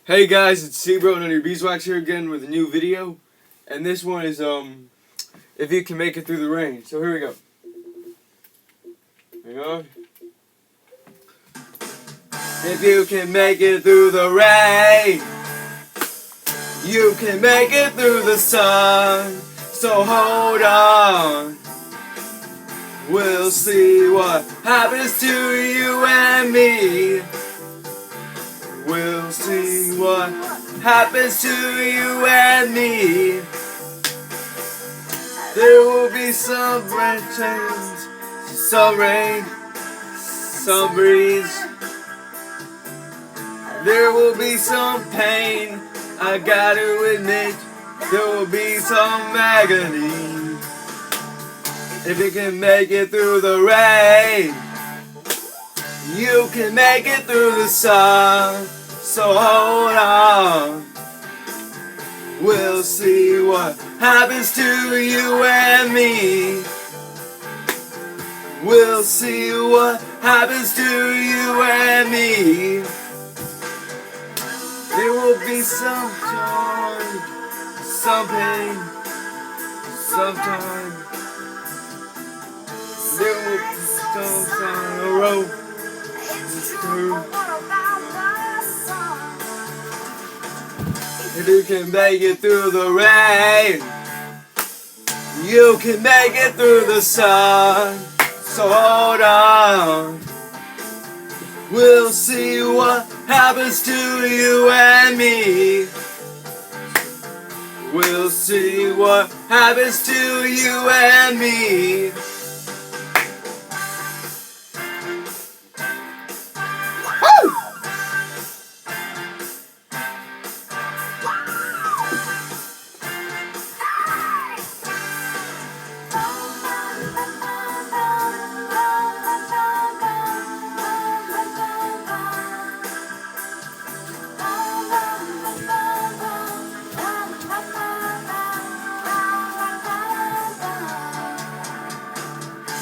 Hey guys, it's Seabro and your Beeswax here again with a new video, and this one is if you can make it through the rain. So here we go. Hang on. If you can make it through the rain, you can make it through the sun. So hold on. We'll see what happens to you and me. We'll see what happens to you and me. There will be some rain change, some rain, some breeze. There will be some pain, I gotta admit. There will be some agony. If you can make it through the rain, you can make it through the sun. So hold on. We'll see what happens to you and me. We'll see what happens to you and me. There will be some joy, some pain, sometime. There will be some sorrow. If you can make it through the rain, you can make it through the sun. So hold on. We'll see what happens to you and me. We'll see what happens to you and me.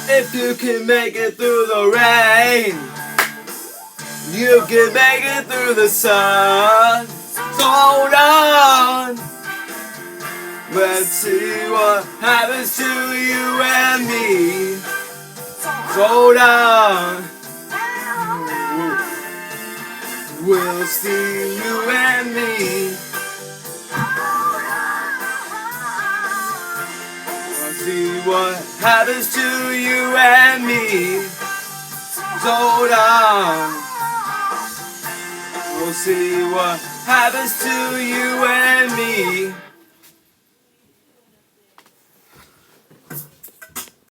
If you can make it through the rain, you can make it through the sun. So hold on. Let's see what happens to you and me. So hold on. We'll see you and me. See what happens to you and me. So hold on. We'll see what happens to you and me.